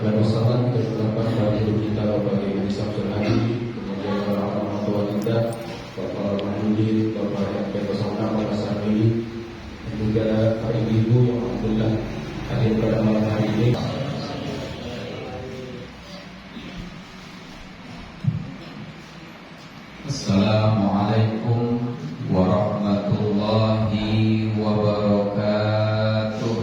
Wassalam kita ucapkan kepada ibu kita Bapak Ibu Samsul Hadi, kemudian para orang tua kita, Bapak Mahmudi, Bapak RT 06, Bapak Sarmili, dan juga para ibu yang alhamdulillah hadir pada malam hari ini. Assalamualaikum warahmatullahi wabarakatuh.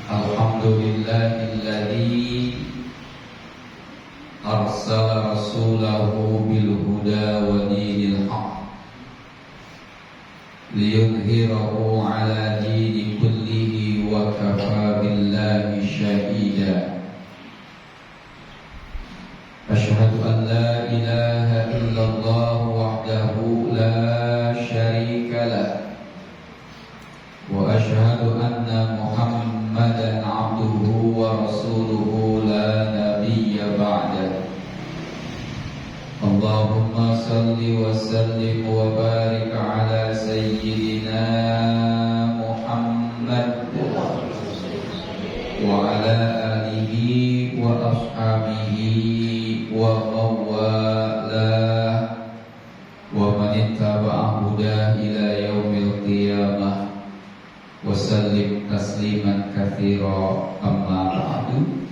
Alhamdulillahilladzi arsala rasulahu bil huda wa dinil haqq liyudhhirahu ala dini kullihi wa kafa billahi shahida. Asyhadu an la ilaha illallah wahdahu la syarika lah wa asyhadu anna Muhammadan abduhu wa rasuluhu la nabiyya ba'dah. Allahumma salli wa sallim wa barik ala sayyidina Muhammad wa ala alihi wa ashabihi wa mawalah wa man ittaba'a hudah ila yaumil qiyamah wa sallim tasliman katsira. Amma ba'du.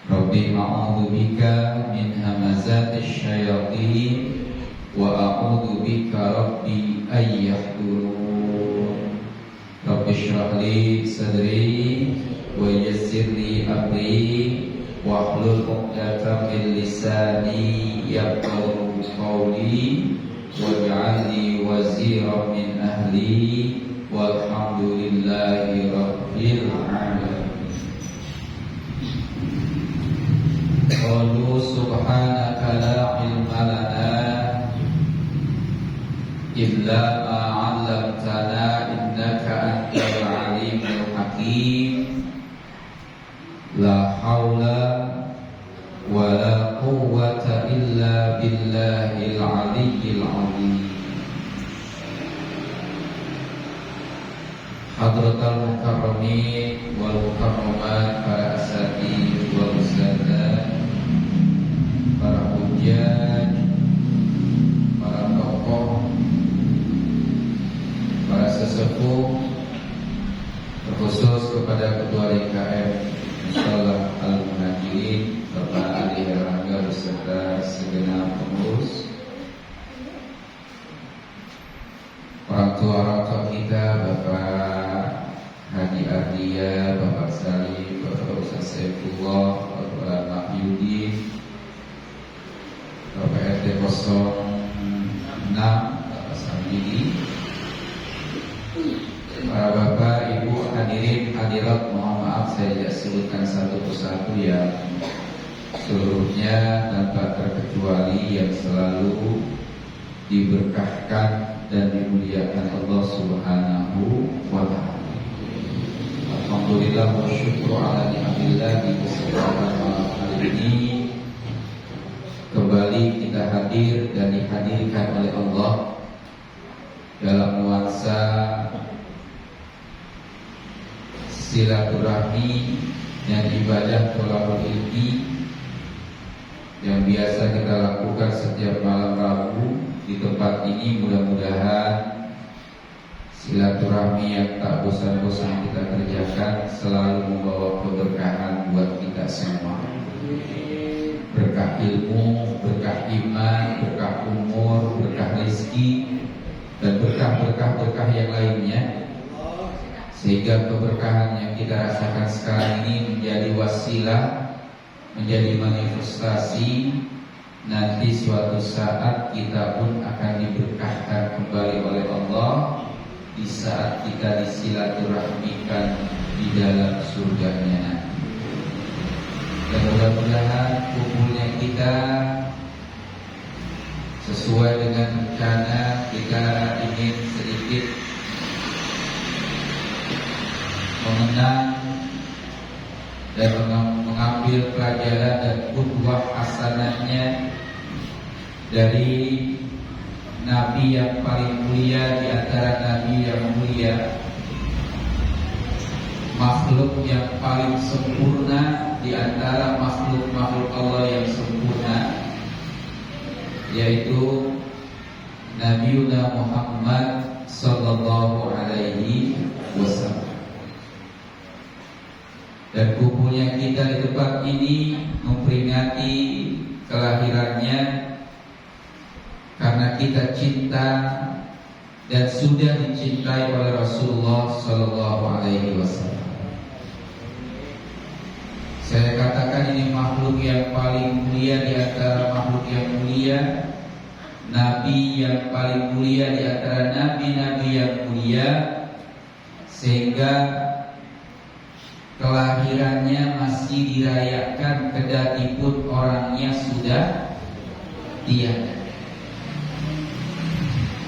Rabbi a'udzu bika min hamazatis syayatin wa a'udzu bika rabbi ay yahdurun. Rabbi shrah li sadri wa yassir li amri wahlul 'uqdatam min lisani yafqahu qawli waj'al li waziran min ahli walhamdulillahi rabbil alamin. Qalu subhanaka la ilma lana illa ma 'allamtana innaka antal alimul hakim. La haula wa la quwwata illa billahil aliyyil azim. Hadratal mukarramin wal mukarramat, para asatidz wal ustadzat, para hujjaj, para tokoh, para sesepuh, terkhusus kepada Ketua DKM Musholah Al-Muhajirin Bapak Ali Herlangga beserta segenap pengurus, orang tua kita Bapak Haji Ardia, Bapak Salih, Bapak Ustaz Saifullah, Bapak Mahyudin, Bapak RT 06, Bapak Samili, para bapak, ibu, hadirin, hadirat, mohon maaf saya tidak sebutkan satu persatu yang seluruhnya tanpa terkecuali yang selalu diberkahkan dan dimuliakan Allah Subhanahu wa ta'ala. Alhamdulillah wa syukru ala ni'amillah di kesempatan malam hari ini kembali kita hadir dan dihadirkan oleh Allah dalam nuansa silaturahmi dan ibadah thalabul ilmi yang biasa kita lakukan setiap malam Rabu di tempat ini. Mudah-mudahan silaturahmi yang tak bosan-bosan kita kerjakan selalu membawa keberkahan buat kita semua. Berkah ilmu, berkah iman, berkah umur, berkah rezeki, dan berkah-berkah yang lainnya, sehingga keberkahan yang kita rasakan sekarang ini menjadi wasilah, menjadi manifestasi. Nanti suatu saat kita pun akan diberkahkan kembali oleh Allah di saat kita disilaturahmikan di dalam surganya. Dan mudah-mudahan kumpulnya kita sesuai dengan rencana. Kita ingin sedikit mengenang dan mengambil pelajaran dan qudwah hasanahnya dari Nabi yang paling mulia di antara Nabi yang mulia, makhluk yang paling sempurna di antara makhluk-makhluk Allah yang sempurna, yaitu Nabiuna Muhammad sallallahu alaihi wasallam. Dan kumpulnya kita di tempat ini memperingati kelahirannya karena kita cinta dan sudah dicintai oleh Rasulullah sallallahu alaihi wasallam. Saya katakan ini makhluk yang paling mulia di antara makhluk yang mulia, Nabi yang paling mulia di antara nabi-nabi yang mulia, sehingga kelahirannya masih dirayakan kendati pun orangnya sudah tiada.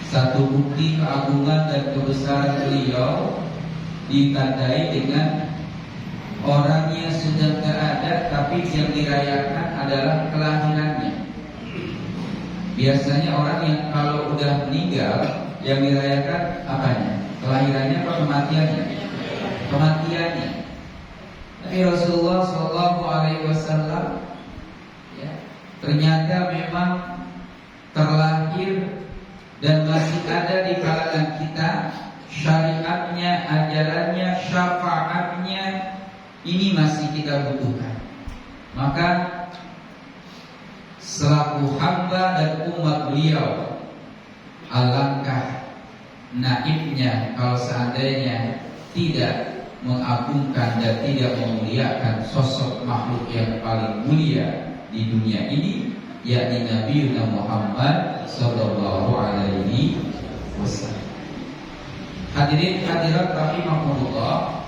Satu bukti keagungan dan kebesaran beliau ditandai dengan orangnya sudah tidak ada, tapi yang dirayakan adalah kelahirannya. Biasanya orang yang kalau udah meninggal, yang dirayakan apanya? Kelahirannya atau kematiannya? Kematiannya. Tapi Rasulullah SAW ya, ternyata memang terlahir dan masih ada di kalangan kita. Syariatnya, ajarannya, syafaatnya ini masih kita butuhkan. Maka selaku hamba dan umat beliau, alangkah naibnya kalau seandainya tidak mengagungkan dan tidak memuliakan sosok makhluk yang paling mulia di dunia ini, yakni Nabi Muhammad sallallahu alaihi wasallam. Hadirin hadirat rahimahullah,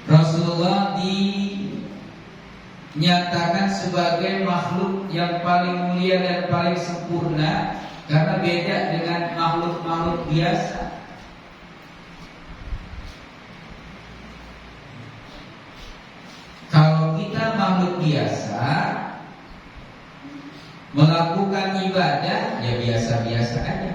Rasulullah dinyatakan sebagai makhluk yang paling mulia dan paling sempurna karena beda dengan makhluk-makhluk biasa. Kalau kita makhluk biasa melakukan ibadah ya biasa-biasa aja.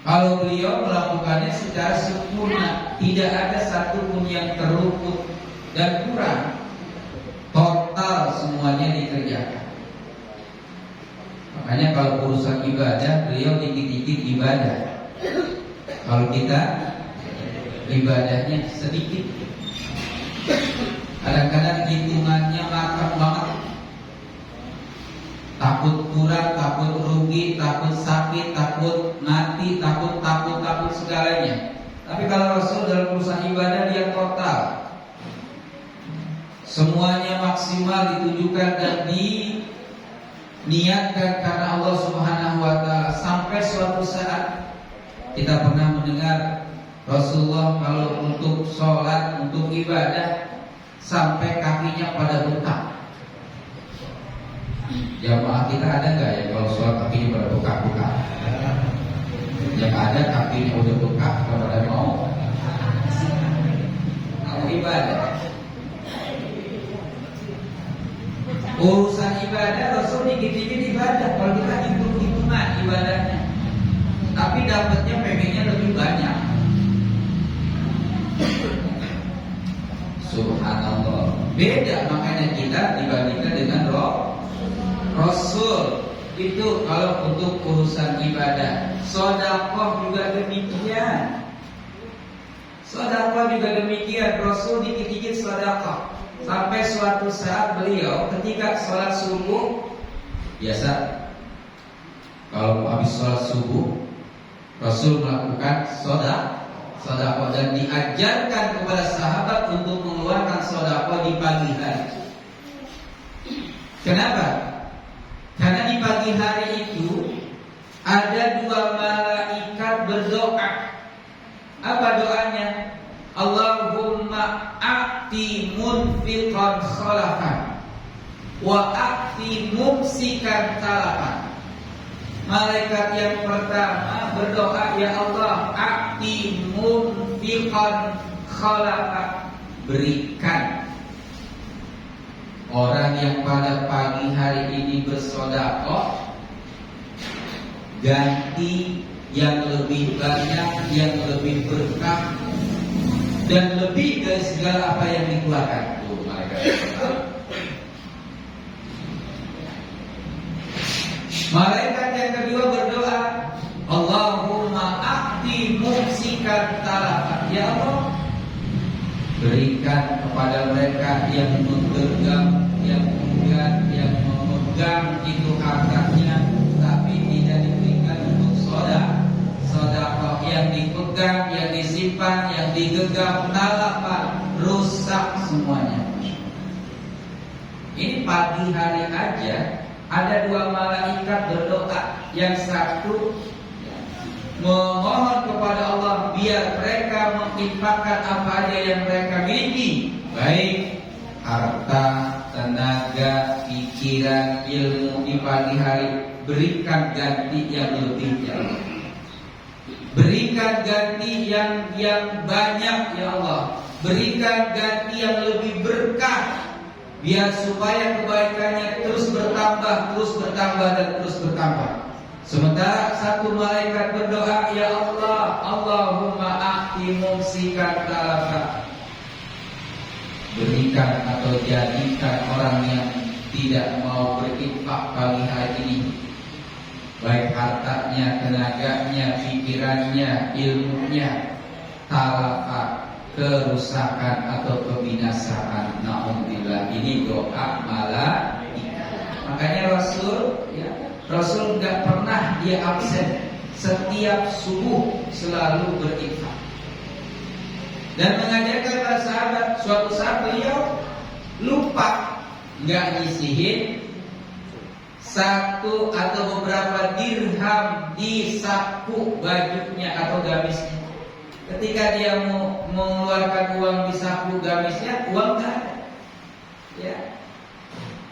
Kalau beliau melakukannya secara sempurna, tidak ada satupun yang terluput dan kurang. Total semuanya dikerjakan. Makanya kalau urusan ibadah, beliau dikit-dikit ibadah. Kalau kita ibadahnya sedikit. Kadang-kadang hitungannya matang banget. Takut kurang, takut rugi, takut sakit, takut mati, takut segalanya. Tapi kalau Rasul dalam urusan ibadah dia total. Semuanya maksimal ditujukan dan diniatkan karena Allah Subhanahu wa taala. Sampai suatu saat kita pernah mendengar Rasulullah kalau untuk sholat, untuk ibadah sampai kakinya pada bengkak. Jamaah kita ada nggak ya kalau sholat kakinya pada bengkak-bengkak? Yang ada kakinya udah bengkak, pada mau. Kalau ibadah, urusan ibadah Rasul dikit-dikit ibadah. Kalau kita hitung-hitungan ibadahnya, tapi dapatnya pengennya lebih banyak. Subhanallah. Beda makanya kita dibandingkan dengan Rasul. Itu kalau untuk urusan ibadah. Sedekah juga demikian. Sedekah juga demikian. Rasul dikit-dikit sedekah. Sampai suatu saat beliau ketika sholat subuh, biasa kalau habis sholat subuh Rasul melakukan sedekah dan diajarkan kepada sahabat untuk mengeluarkan sedekah di pagi hari. Kenapa? Karena di pagi hari itu ada dua malaikat berdoa. Apa doanya? Allahumma a'ti munfiqan khalafan wa a'ti mumsikan talafan. Malaikat yang pertama berdoa, ya Allah, a'ti munfiqan khalafan, berikan orang yang pada pagi hari ini bersedekah ganti yang lebih banyak, yang lebih berkah dan lebih dari segala apa yang dikeluarkan. Tuh, malaikat yang kedua berdoa, Allahumma a'ti mumsikan talafat. Ya Allah, berikan kepada mereka yang menggenggam, yang enggan, yang memegang itu hartanya, tapi tidak diberikan untuk sedekah yang dipegang, yang disimpan, yang digenggam, talafat, rusak semuanya. Ini pagi hari aja ada dua malaikat berdoa. Yang satu memohon kepada Allah biar mereka menginfakkan apa aja yang mereka miliki, baik harta, tenaga, pikiran, ilmu di pagi hari. Berikan ganti yang lebih jauh. Berikan ganti yang banyak ya Allah. Berikan ganti yang lebih berkah, biar supaya kebaikannya terus bertambah dan terus bertambah. Sementara satu malaikat berdoa, ya Allah, Allahumma a'ti mumsikan talafat. Berikan atau jadikan orang yang tidak mau berinfak pagi hari ini, baik hartanya, tenaganya, pikirannya, ilmunya, talafat, kerusakan atau kebinasaan. Na'udzubillah. Ini doa malaikat. Makanya Rasul nggak pernah dia absen. Setiap subuh selalu berinfak dan mengajarkan para sahabat. Suatu saat beliau lupa nggak nyisihin satu atau beberapa dirham di saku bajunya atau gamisnya. Ketika dia mau mengeluarkan uang di saku gamisnya, uang nggak ada. Ya.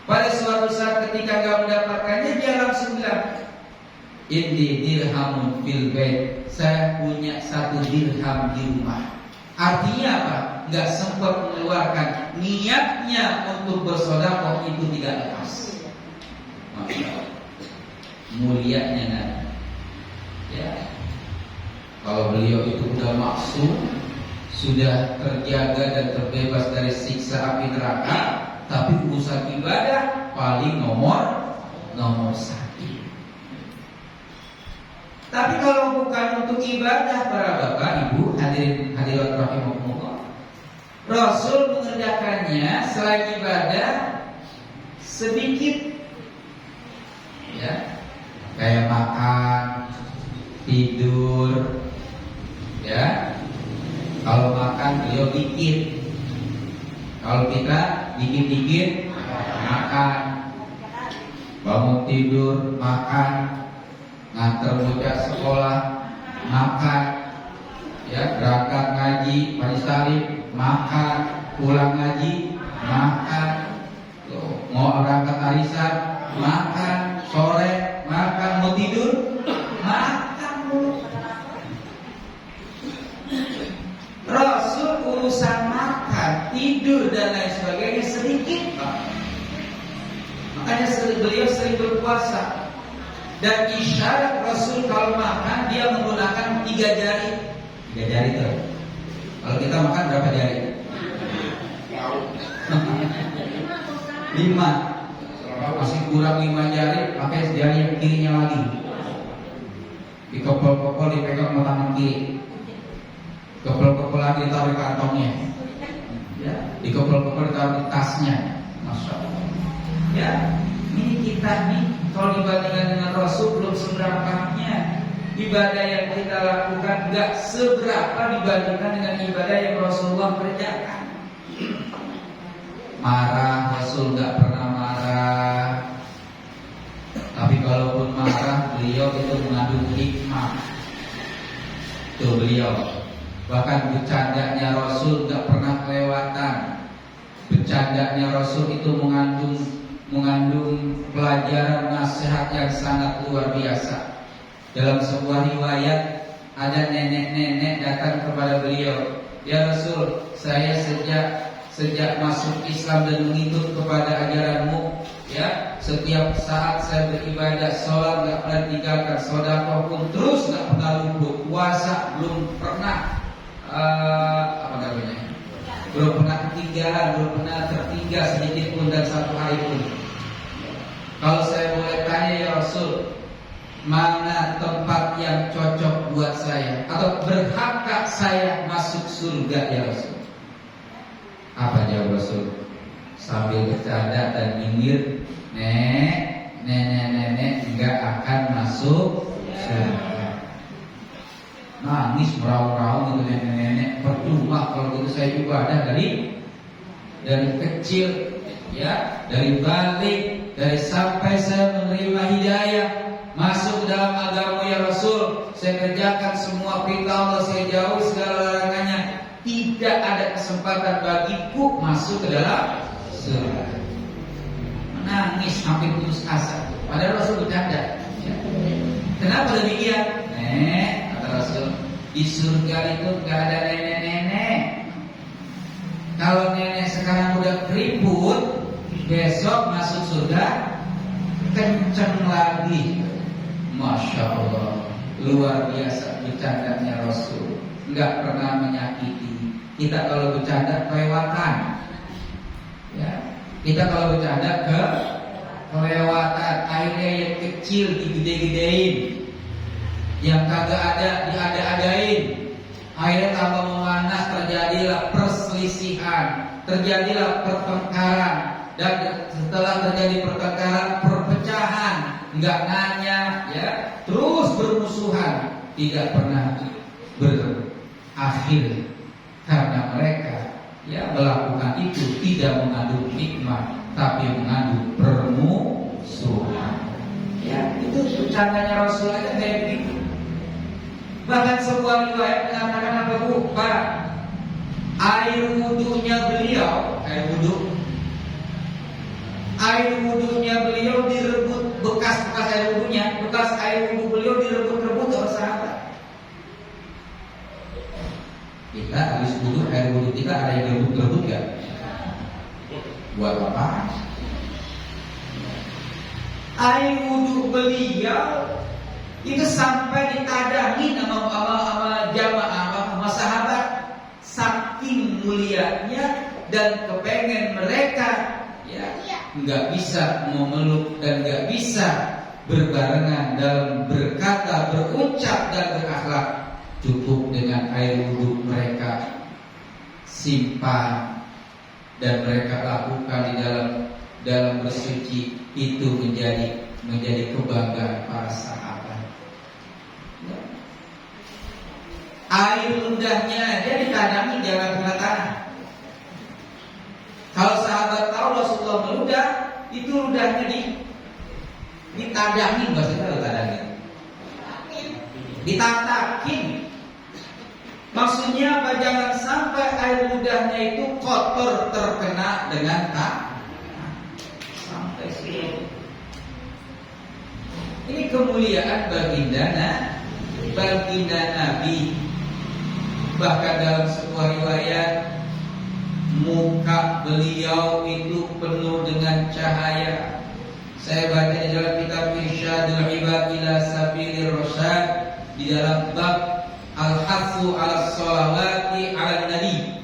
Pada suatu saat ketika nggak mendapatkannya, dia langsung bilang, "Inni dirhamun fil bait." Saya punya satu dirham di rumah. Artinya apa? Nggak sempat mengeluarkan. Niatnya untuk bersedekah itu tidak lepas. Mulianya Nabi. Ya. Kalau beliau itu sudah maksum, sudah terjaga dan terbebas dari siksa api neraka, tapi urusan ibadah paling nomor satu. Tapi kalau bukan untuk ibadah, para bapak, ibu, hadirat rahimakumullah, Rasul mengerjakannya selain ibadah sedikit, ya, kayak makan, tidur, ya. Kalau makan beliau dikit, kalau kita dikit-dikit makan, bangun tidur makan, nganter bocah sekolah makan, ya, berangkat ngaji majelis taklim makan, pulang ngaji makan, mau berangkat arisan makan, sore makan, mau tidur makan mulu. Rasul urusan makan, tidur dan lain sebagainya sedikit, Pak. Makanya beliau sering berpuasa. Dan isyarat Rasul kalau makan dia menggunakan 3 jari. 3 jari tuh. Kalau kita makan berapa jari? 5. Masih kurang 5 jari, pakai jari yang kirinya lagi. Dikopol-kopol dipegang sama tangan kiri. Kopol-kopol lagi ditaruh di kantongnya. Ya, dikopol-kopol ditaruh di tasnya. Masya Allah. Ya, ini kita nih kalau dibandingkan dengan Rasul belum seberapanya. Ibadah yang kita lakukan gak seberapa dibandingkan dengan ibadah yang Rasulullah kerjakan. Marah, Rasul gak pernah marah. Tapi kalaupun marah, beliau itu mengandung hikmah. Tuh beliau. Bahkan bercandanya Rasul gak pernah kelewatan. Bercandanya Rasul itu mengandung pelajaran nasihat yang sangat luar biasa. Dalam sebuah riwayat ada nenek-nenek datang kepada beliau, "Ya Rasul, saya sejak sejak masuk Islam dan mengikut kepada ajaranmu. Ya, setiap saat saya beribadah, sholat nggak pernah tinggalkan, sedekah pun terus nggak pernah luput, puasa belum pernah belum pernah ketinggalan, belum pernah tertinggal sedikit pun dan satu hari pun. Kalau saya boleh tanya ya Rasul, mana tempat yang cocok buat saya, atau berhakkah saya masuk surga ya Rasul? Apa jawab Rasul? Sambil bercanda dan nyindir, nenek enggak akan masuk surga. Nangis meraung-raung gitu nenek, percuma kalau gitu saya ibadah dari kecil, ya, dari balik, dari sampai saya menerima hidayah masuk ke dalam agama ya Rasul, saya kerjakan semua perintah Allah, saya jauh segala larangannya, tidak ada kesempatan bagiku masuk ke dalam surga. Menangis hampir putus asa. Padahal Rasul bercanda. Ya. Kenapa demikian? Kata Rasul, di surga itu nggak ada nenek-nenek. Kalau nenek sekarang udah keriput, besok masuk surga kenceng lagi. Masya Allah, luar biasa bercandanya Rasul. Nggak pernah menyakiti. Kita kalau bercanda kelewatan, ya. Kita kalau bercanda kelewatan. Akhirnya yang kecil digede-gedein, yang kagak ada diada-adain. Akhirnya tambah memanas, terjadilah perselisihan, terjadilah pertengkaran, dan setelah terjadi pertengkaran, perpecahan, nggak nanya, ya, terus bermusuhan, tidak pernah berakhir karena mereka, ya, melakukan itu tidak mengandung hikmah, tapi mengandung permusuhan. Ya, itu bercandanya Rasul aja kayak begitu. Bahkan sebuah riwayat mengatakan apa Bu? Pak, air wudhunya beliau, air wudhunya beliau direbut, bekas air wudhu beliau direbut-rebut oleh sahabat. Kita habis wudhu, air wudhu kita ada yang direbut-rebut gak? Buat apa? Air wudhu beliau itu sampai ditadahi sama jamaah, sama sahabat, saking mulianya, dan kepengen mereka, ya, nggak bisa memeluk dan nggak bisa berbarengan dalam berkata, berucap dan berakhlak. Cukup dengan air wudhu mereka simpan dan mereka lakukan di dalam bersuci, itu menjadi kebanggaan para sahabat. Air ludahnya dia ditadami, jangan kena tanah. Kalau sahabat tahu Rasulullah meludah, itu ludahnya ditadamin, bahasa kita tadamin, ditatakin. Maksudnya apa? Jangan sampai air ludahnya itu kotor terkena dengan tanah. Sampai sini. Ini kemuliaan baginda Nabi. Bahkan dalam sebuah riwayat, muka beliau itu penuh dengan cahaya. Saya baca di dalam kitab Irsyadul Ibad ila Sabilir Rasyad, di dalam bab Al-Hathu ala Sholawati ala Nabi,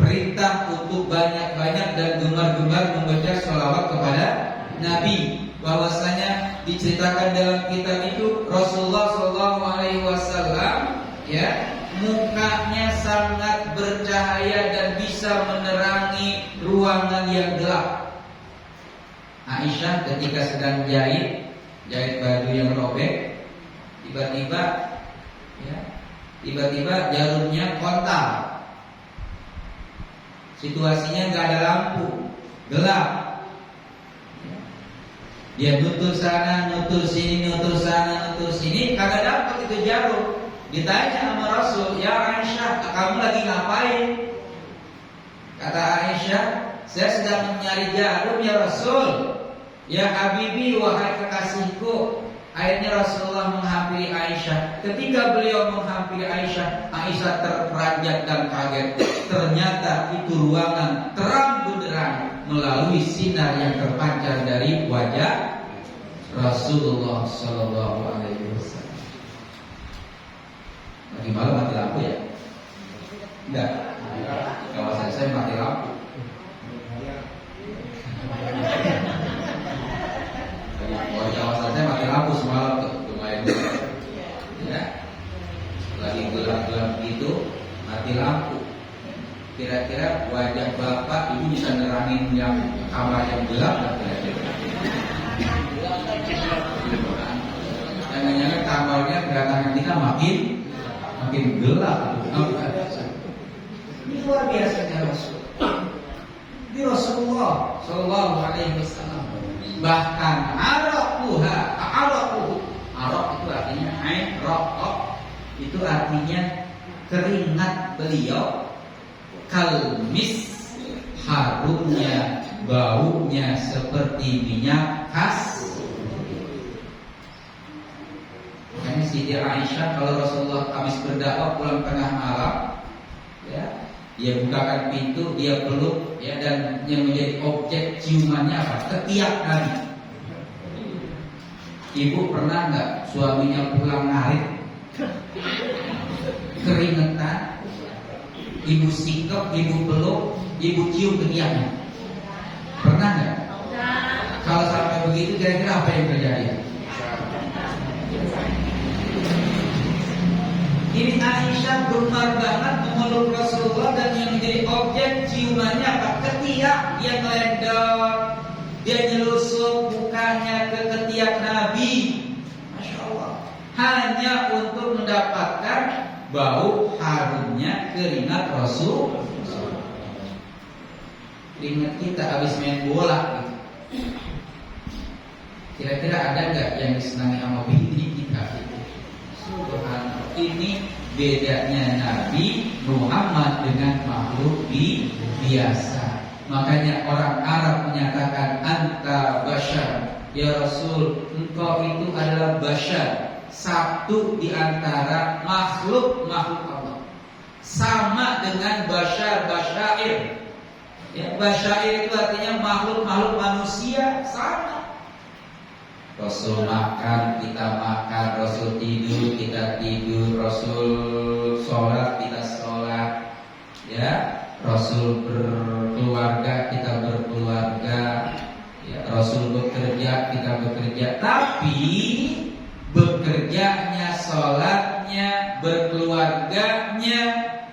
perintah untuk banyak-banyak dan gemar-gemar membaca sholawat kepada Nabi. Bahwasanya diceritakan dalam kitab itu Rasulullah SAW, ya, mukanya sangat bercahaya dan bisa menerangi ruangan yang gelap. Aisyah ketika sedang jahit baju yang robek, tiba-tiba jarumnya kontal. Situasinya nggak ada lampu, gelap. Dia nutur sana, nutur sini, nutur sana, nutur sini, kagak dapat itu jarum. Ditanya sama Rasul, ya Aisyah, kamu lagi ngapain? Kata Aisyah, saya sedang mencari jarum ya Rasul. Ya Habibi, wahai kekasihku, Akhirnya Rasulullah menghampiri Aisyah. Ketika beliau menghampiri Aisyah, Aisyah terperanjat dan kaget. Ternyata itu ruangan terang benderang melalui sinar yang terpancar dari wajah Rasulullah Shallallahu Alaihi Wasallam. Lagi malam mati lampu ya? Enggak. Kawasan saya mati lampu. Kawasan saya mati lampu semalam tuh, lumayan ya. Lagi gelap-gelap gitu, mati lampu. Kira-kira wajah bapak ibu bisa nerangin yang kamar yang gelap nggak kira-kira? Jangan-jangan kamarnya kedatangan kita makin gelap. Ini luar biasanya Rasul. Ini Rasulullah Shallallahu Alaihi Wasallam. Bahkan arok itu artinya itu artinya keringat beliau, kalmis, harumnya, baunya seperti minyak khas. Makanya Siti Aisyah kalau Rasulullah habis berdakwah pulang tengah malam, ya, dia bukakan pintu, dia peluk, ya, dan yang menjadi objek ciumannya apa? Ketiak Nabi. Ibu pernah nggak suaminya pulang ngarit, keringetan, ibu sikap, ibu peluk, ibu cium ketiaknya? Pernah nggak? Kalau sampai begitu, kira-kira apa yang terjadi? Ini Aisyah gemar banget memeluk Rasulullah dan yang menjadi objek ciumannya apa? Ketiak. Dia ngelendor, dia nyelusup bukannya ke ketiak Nabi. Masya Allah. Hanya untuk mendapatkan bau harumnya keringat Rasul. Keringat kita habis main bola gitu. Kira-kira ada nggak yang disenangi sama bini kita? Subhanallah. Ini bedanya Nabi Muhammad dengan makhluk biasa. Makanya orang Arab menyatakan anta bashar. Ya Rasul, engkau itu adalah bashar, satu di antara makhluk Allah. Sama dengan bashar, basyair. Ya, basyair itu artinya makhluk manusia, sama. Rasul makan, kita makan. Rasul tidur, kita tidur. Rasul sholat, kita sholat. Ya, Rasul berkeluarga, kita berkeluarga. Ya, Rasul bekerja, kita bekerja. Tapi bekerjanya, sholatnya, berkeluarganya,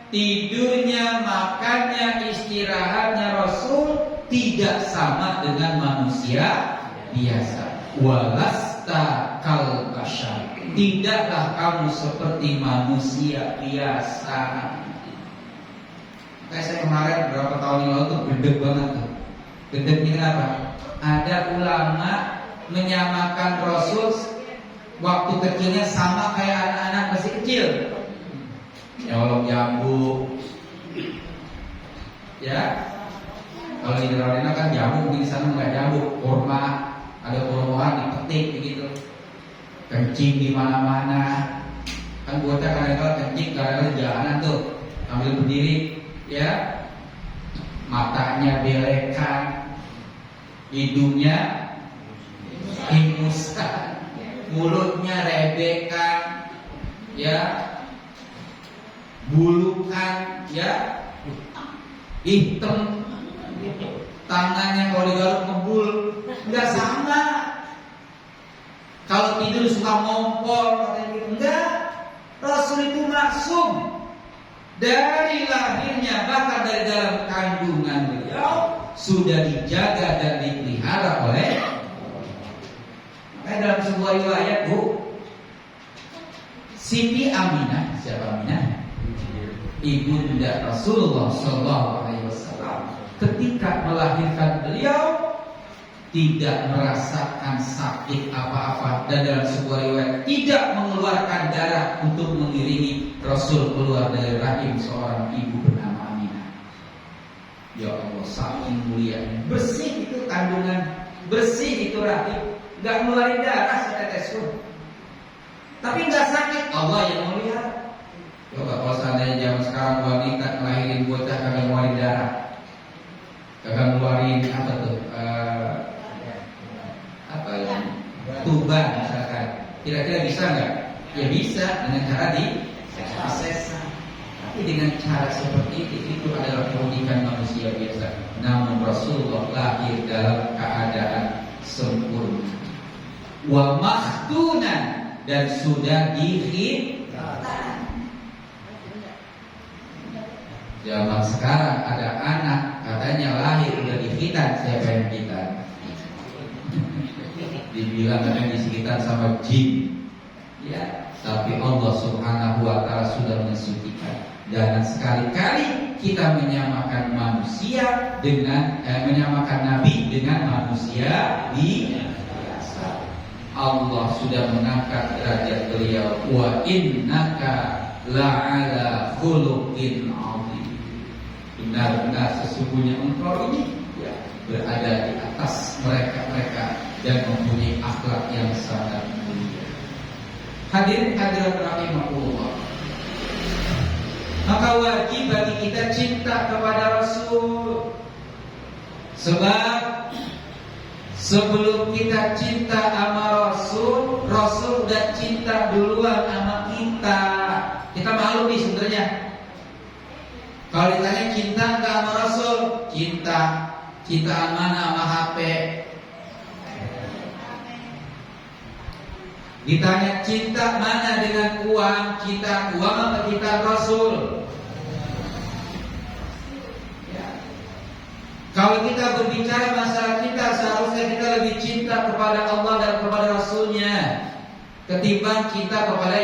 tidurnya, makannya, istirahatnya Rasul tidak sama dengan manusia biasa. Walasta kal bashar, tidaklah kamu seperti manusia biasa. Kayak saya kemarin berapa tahun yang lalu tuh gede banget tuh. Gedenya kenapa? Ada ulama menyamakan Rasul waktu kecilnya sama kayak anak-anak masih kecil. Nyolong jambu. Ya. Kalau di Indonesia kan jambu, di sana nggak jambu, kurma. Ada kurma dipetik begitu, kencing di mana-mana. Kan bocah kadang-kadang kencing, kadang-kadang jalanan tuh ambil berdiri, ya, matanya belekan, hidungnya ingusan, mulutnya rebekan, ya, bulukan, ya, hitam, tangannya kalau digaruk ngebul. Enggak sama. Kalau tidur suka ngompol, katanya gitu. Enggak. Rasul itu maksum. Dari lahirnya, bahkan dari dalam kandungan beliau sudah dijaga dan dipelihara oleh. Makanya dalam sebuah riwayat, Bu, Siti Aminah, siapa Aminah? Ibunda Rasulullah Sallallahu Alaihi Wasallam, ketika melahirkan beliau tidak merasakan sakit apa-apa, dan dalam sebuah riwayat tidak mengeluarkan darah untuk mengiringi Rasul keluar dari rahim seorang ibu bernama Aminah. Ya Allah, saking mulia, bersih itu kandungan, bersih itu rahim, nggak ngeluarin darah setetes pun. Tapi nggak sakit, Allah yang melihat. Coba kalau seandainya zaman sekarang wanita ngelahirin bocah kagak ngeluarin darah, kagak ngeluarin apa tuh, apa yang tuban misalkan, kira-kira bisa nggak? Ya bisa dengan cara disesa. Tapi dengan cara seperti itu adalah keunikan manusia biasa. Namun Rasulullah lahir dalam keadaan sempurna, wa mahtunan, dan sudah dikhitan. Zaman sekarang ada anak katanya lahir udah dikhitan, siapa yang khitan? Dibilang katanya dikhitan sama jin. Ya, tapi Allah Subhanahu wa taala sudah mensucikan. Jangan sekali-kali kita menyamakan manusia dengan menyamakan nabi dengan manusia biasa. Allah sudah mengangkat derajat beliau, wa innaka la'ala khuluqin 'azim. Benar-benar sesungguhnya engkau ini ya, berada di atas mereka-mereka dan mempunyai akhlak yang sangat mulia. Hadirin hadirat rahimakumullah. Maka wajib bagi kita cinta kepada Rasul. Sebab sebelum kita cinta sama Rasul, Rasul udah cinta duluan sama kita. Kita malu nih sebenarnya. Kalau ditanya cinta enggak sama Rasul, cinta. Cintaan mana sama HP? Ditanya cinta mana dengan uang, cinta uang atau cinta Rasul? Ya. Kalau kita berbicara masalah cinta, seharusnya kita lebih cinta kepada Allah dan kepada Rasulnya ketimbang cinta kepada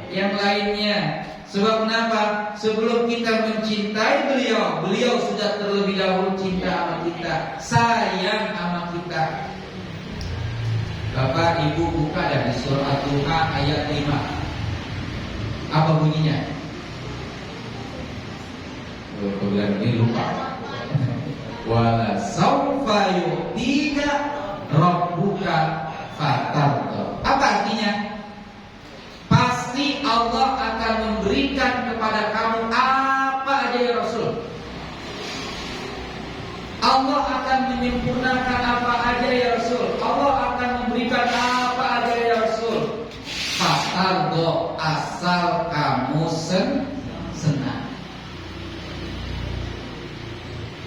yang lainnya. Sebab kenapa? Sebelum kita mencintai beliau, beliau sudah terlebih dahulu cinta sama kita, sayang sama kita. Bapak Ibu buka dari surah At-Duha ayat 5. Apa bunyinya? Kau bilang ini lupa. Wala sawfa yu'tika rabbuka fatarda. Apa artinya? Pasti Allah akan memberikan kepada kamu apa aja ya Rasul. Allah akan menyempurnakan apa aja ya Rasul. Allah akan memberikan apa aja ya Rasul. Fatardo, asal kamu senang.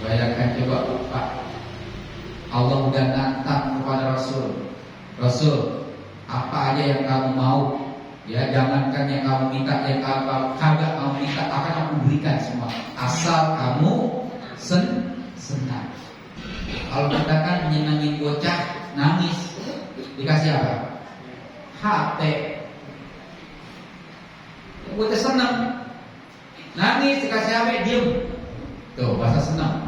Bayangkan coba Pak, Allah udah nantang kepada Rasul. Rasul, apa aja yang kamu mau? Ya, jangankan yang kamu minta, yang kamu kagak kamu minta akan aku berikan semua. Asal kamu senang. Kalau kita kan menyenangin bocah nangis, dikasih apa? HP. Bocah senang, nangis dikasih HP diem. Tuh bahasa senang.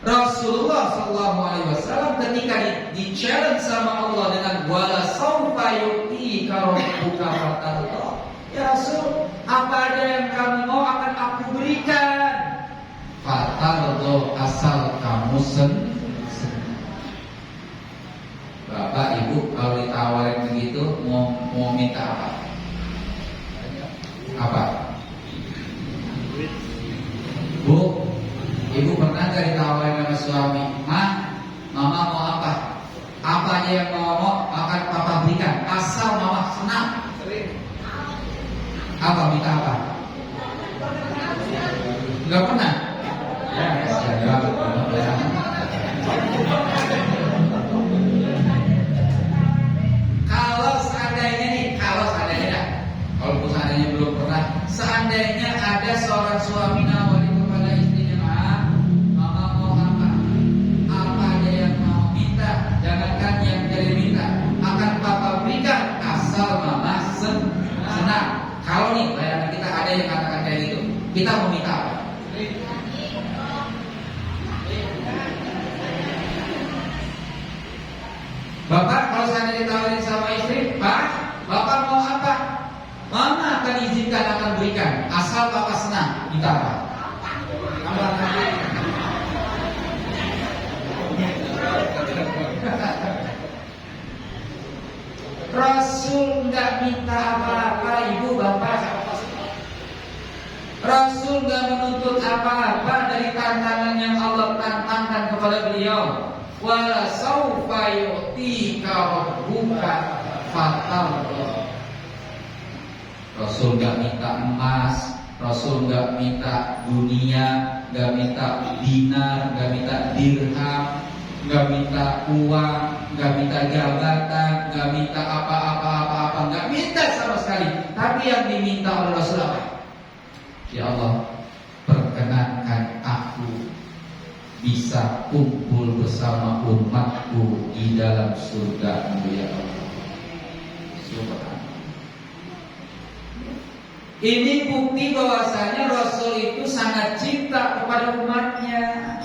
Rasulullah SAW ketika di challenge sama Allah dengan wala sawfa yu'tika rabbuka fatarda. Ya Rasul, apa aja yang kamu mau akan aku berikan. Fatardo, asal kamu senang. Bapak Ibu kalau ditawarin begitu mau minta apa? Apa? Bu, Ibu pernah gak ditawarin sama suami? Mama mau apa? Apa aja yang mau akan papa berikan, asal mama senang. Apa minta apa? Gak pernah? Kalau seandainya belum pernah, seandainya ada seorang suami nawarin kepada istrinya, mama mau apa? Apa aja yang mau minta, jangankan yang jadi minta, akan papa berikan asal mama senang. Kalau nih, bayangan kita ada yang katakan kayak gitu, kita mau minta apa? Bapak kalau seandainya ditawarin sama istri, Pak, Bapak mau apa? Mama akan izinkan, akan berikan, asal Bapak senang. Minta apa? Rasul nggak minta apa-apa, ibu bapak. Rasul nggak menuntut apa-apa dari tantangan yang Allah tantangkan kepada beliau. Wala saufa yu'tika rabbuka fatarda. Rasul nggak minta emas, Rasul nggak minta dunia, nggak minta dinar, nggak minta dirham, nggak minta uang, nggak minta jabatan, nggak minta apa-apa, nggak minta sama sekali. Tapi yang diminta oleh Rasul apa? Ya Allah, perkenankan aku bisa kumpul bersama umatku di dalam surga-Mu ya Allah. Subhanallah. Ini bukti bahwasanya Rasul itu sangat cinta kepada umatnya.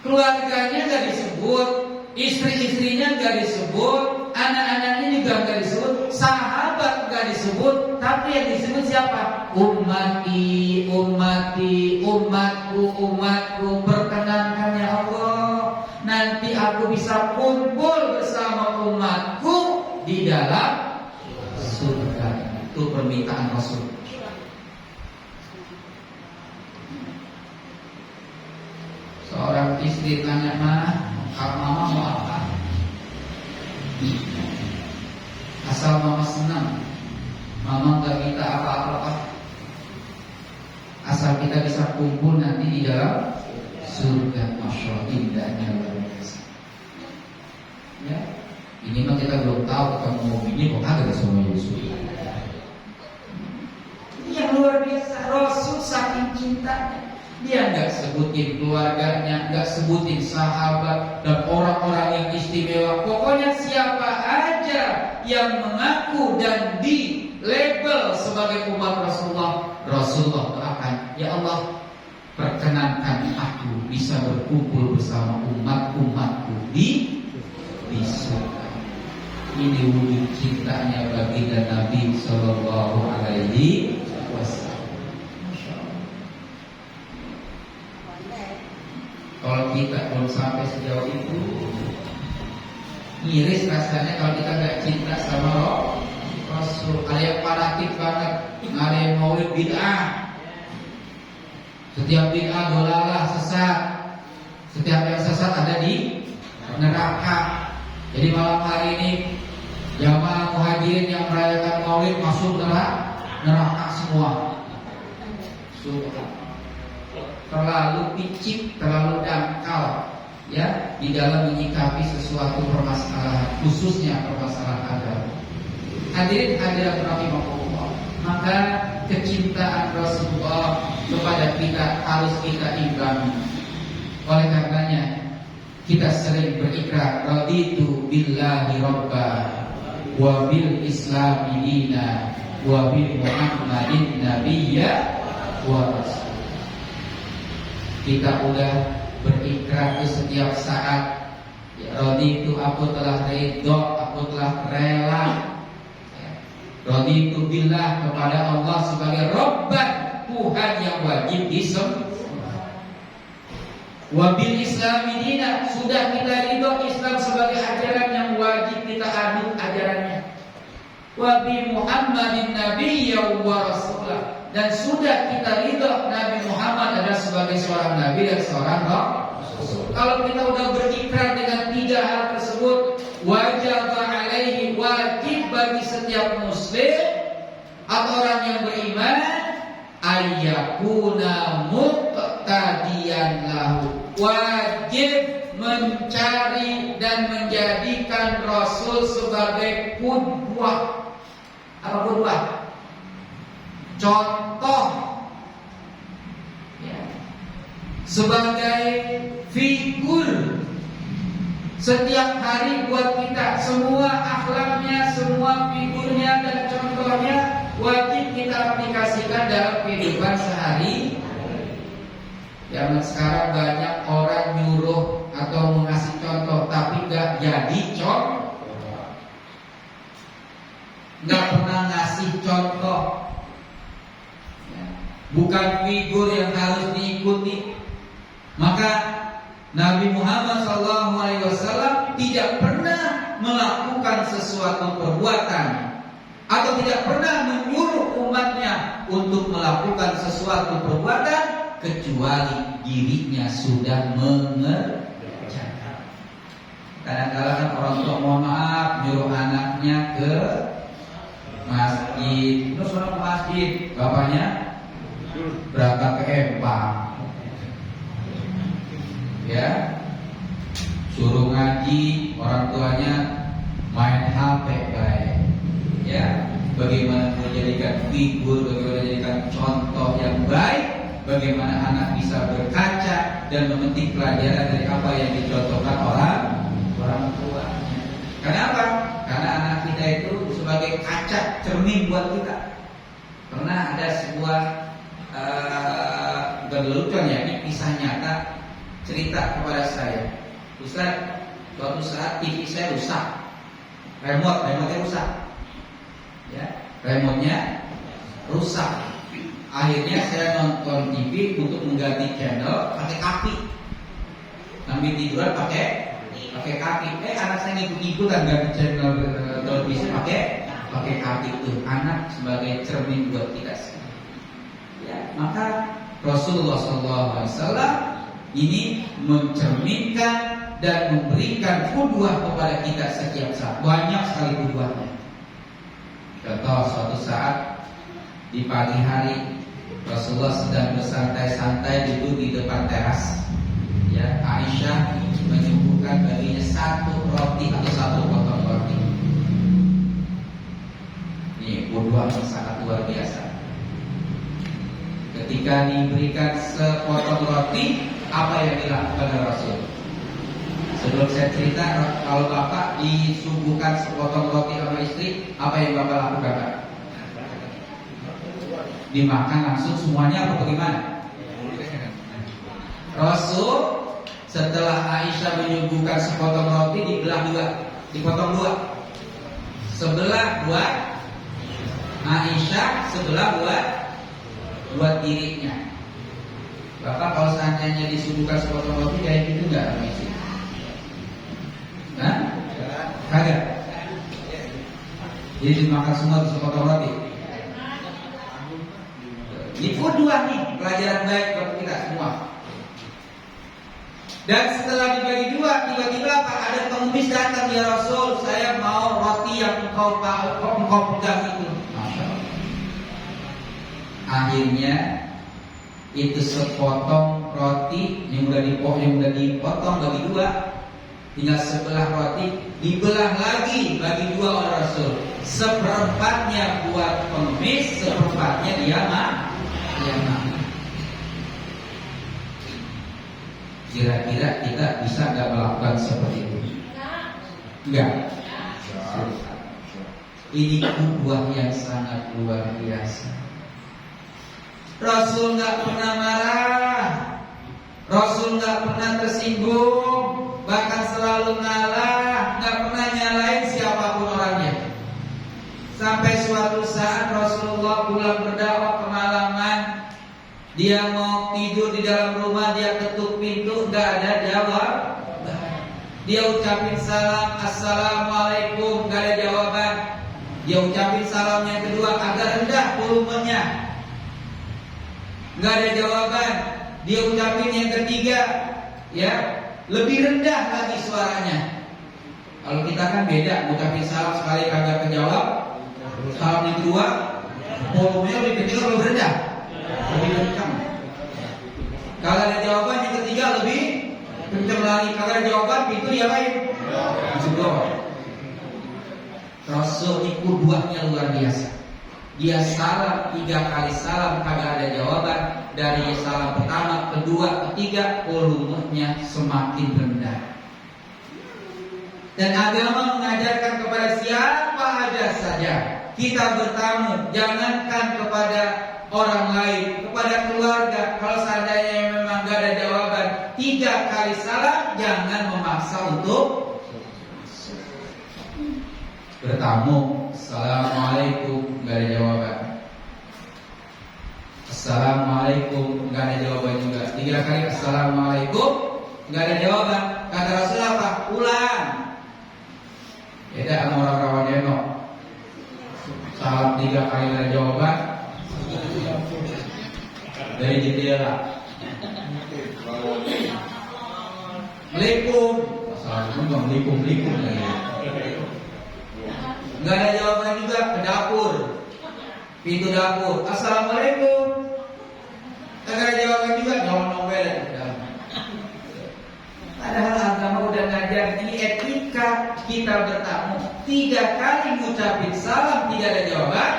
Keluarganya nggak disebut, istri-istrinya nggak disebut, anak-anaknya juga nggak disebut, sahabat nggak disebut, tapi yang disebut siapa? Ummati, ummati, umatku, umatku, perkenankan ya Allah, nanti aku bisa kumpul bersama umatku di dalam surga. Itu permintaan Rasul. Seorang istri tanya, mama mau apa? Asal mama senang, mama gak minta apa-apa. Asal kita bisa kumpul nanti di dalam surga. Masya Allah, indahnya luar biasa. Ya, ini mah kita belum tahu ketemu mobilnya kok ada semua Yesus. Ini yang luar biasa. Rasul saking cintanya, dia nggak sebutin keluarganya, nggak sebutin sahabat dan orang-orang yang istimewa. Pokoknya siapa aja yang mengaku dan di label sebagai umat Rasulullah doakan, ya Allah, perkenankan aku bisa berkumpul bersama umatku di surga. Ini wujud cintanya baginda Nabi Sallallahu Alaihi Wasallam. Kalau kita belum sampai sejauh itu, miris rasanya kalau kita nggak cinta sama Rasul. Ada yang fanatik banget, ada yang maulid bid'ah. Setiap bid'ah dolalah, sesat. Setiap yang sesat ada di neraka. Jadi malam hari ini jamaah muhajirin yang merayakan maulid masuk neraka semua. Terlalu picik, terlalu dangkal ya di dalam menyikapi sesuatu permasalahan, khususnya permasalahan agama. Hadirin hadirat rahimakumullah, maka kecintaan Rasulullah kepada kita harus kita imbangi. Oleh karenanya kita sering berikrar, raditu billahi robba wa bil islami dina wa bil muhammadin nabiyya wa rasul. Kita udah berikrar di setiap saat, ya, raditu, aku telah ridho, aku telah rela, ya. Raditu billah, kepada Allah sebagai Rabban, Tuhan yang wajib disembah. Wabil islami dina, sudah kita ridho Islam sebagai ajaran yang wajib kita anut ajarannya. Wabi Muhammadin nabiyya wa rasulah, dan sudah kita ridho Nabi Muhammad adalah sebagai seorang nabi dan seorang rasul. Kalau kita udah berikrar dengan tiga hal tersebut, wajib alaihi, wajib bagi setiap muslim atau orang yang beriman, ayyakuna muqtadiyan lahu, wajib mencari dan menjadikan Rasul sebagai qudwah. Apa qudwah? Contoh, ya, sebagai figur setiap hari buat kita. Semua akhlaknya, semua figurnya dan contohnya wajib kita aplikasikan dalam kehidupan sehari. Zaman sekarang banyak orang nyuruh atau mengasih contoh tapi gak jadi contoh, gak pernah ngasih contoh. Bukan figur yang harus diikuti. Maka Nabi Muhammad SAW tidak pernah melakukan sesuatu perbuatan atau tidak pernah menyuruh umatnya untuk melakukan sesuatu perbuatan kecuali dirinya sudah mengerjakan. Kadang-kadang kan orang tua mohon maaf nyuruh anaknya ke masjid, terus orang ke masjid, bapaknya berangkat ke Empang, ya, suruh ngaji, orang tuanya main HP baik, ya. Bagaimana menjadikan figur, bagaimana menjadikan contoh yang baik, bagaimana anak bisa berkaca dan memetik pelajaran dari apa yang dicontohkan orang tuanya. Kenapa? Karena anak kita itu sebagai kaca cermin buat kita. Pernah ada sebuah berlelucon ya, ini kisah nyata, cerita kepada saya, Ustaz, suatu saat TV saya rusak, remote-nya rusak, ya, remote-nya rusak. Akhirnya saya nonton TV untuk mengganti channel pakai kaki, sambil tiduran pakai kaki. Anak saya ngikut-ngikutan ganti channel televisi pakai kaki. Itu anak sebagai cermin buat kita semua. Ya, maka Rasulullah SAW ini mencerminkan dan memberikan qudwah kepada kita setiap saat. Banyak sekali qudwahnya. Contoh, suatu saat di pagi hari Rasulullah sedang bersantai-santai duduk di depan teras. Ya, Aisyah menyuguhkan baginya satu roti atau satu potong roti. Ini qudwah yang sangat luar biasa. Ketika diberikan sepotong roti, apa yang dilakukan oleh Rasul? Sebelum saya cerita, kalau bapak disuguhkan sepotong roti sama istri, apa yang bapak lakukan, Pak? Dimakan langsung semuanya atau bagaimana? Rasul setelah Aisyah menyuguhkan sepotong roti dibelah dua, dipotong dua. Sebelah buat Aisyah, sebelah buat dirinya. Bapak kalau seandainya disuguhkan sepotong roti kayak gitu enggak sama istri? Hah? Kagak. Jadi dimakan semua sepotong roti. Ini qudwah nih, pelajaran baik buat kita semua. Dan setelah dibagi dua, tiba-tiba ada pengemis datang, ya Rasul, saya mau roti yang engkau pegang itu. Masya Allah. Akhirnya itu sepotong roti yang udah dipotong bagi dua, tinggal sebelah roti dibelah lagi bagi dua oleh Rasul. Seperempatnya buat pengemis, seperempatnya dia makan. Kira-kira kita bisa nggak melakukan seperti itu? Enggak. Ini qudwah yang sangat luar biasa. Rasul nggak pernah marah, Rasul nggak pernah tersinggung, bahkan selalu ngalah, nggak pernah nyalain siapapun orangnya. Sampai suatu saat Rasulullah pulang berdakwah kemalaman, dia mau tidur di dalam rumah, dia ketuk pintu, nggak ada jawab. Dia ucapin salam, assalamualaikum, nggak ada jawaban. Dia ucapin salam yang kedua, agak rendah volumenya, nggak ada jawaban. Dia ucapin yang ketiga, ya lebih rendah lagi suaranya. Kalau kita kan beda, ucapin salam sekali kagak kejawab, salam yang kedua volumenya lebih kecil, lebih rendah, lebih kencang. Kalau ada jawaban yang ketiga lebih kencang lagi. Kalau ada jawaban pintu diapain? Disedot. Rasul ini qudwahnya luar biasa. Dia salam 3 kali salam kagak ada jawaban. Dari salam pertama, kedua, ketiga, volumenya semakin rendah. Dan agama mengajarkan kepada siapa aja saja kita bertamu, jangankan kepada orang lain, kepada keluarga. Kalau seandainya memang gak ada jawaban, 3 kali salam, jangan memaksa untuk bertamu. Assalamualaikum, gak ada jawaban. Assalamualaikum, gak ada jawaban juga. 3 kali assalamualaikum, gak ada jawaban. Kata Rasul apa? Ulang. salam 3 kali nggak ada jawaban dari jendela. Assalamualaikum. Assalamualaikum lagi. Nggak ada jawaban juga ke dapur. Pintu dapur. Assalamualaikum. Nggak ada jawaban juga. Nongol. Padahal agama udah ngajar ini etika kita bertamu. 3 kali ngucapin salam tidak ada jawaban.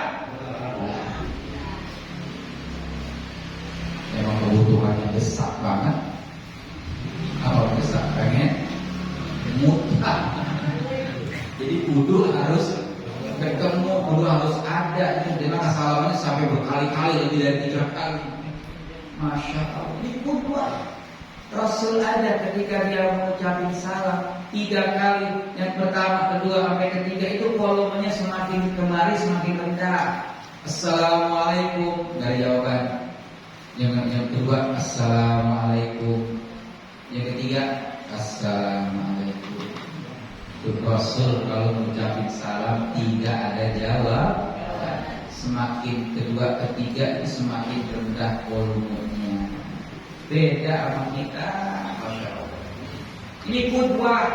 Memang kebutuhannya besar banget. Kalau besar pengen mutlak. Jadi kudu harus ketemu, kudu harus ada. Memang salamannya sampai berkali-kali, lebih dari 3 kali. Masya Allah. Ini kudu. Rasul ada ketika dia mengucapin salam 3 kali. Yang pertama, kedua, sampai ketiga itu volumenya semakin kemari semakin rendah. Assalamualaikum, nggak ada jawaban. Yang kedua, Assalamualaikum. Yang ketiga, Assalamualaikum. Itu Rasul kalau mengucapin salam tidak ada jawab. Semakin kedua, ketiga itu semakin rendah volumenya. Beda sama kita. Ini qudwah.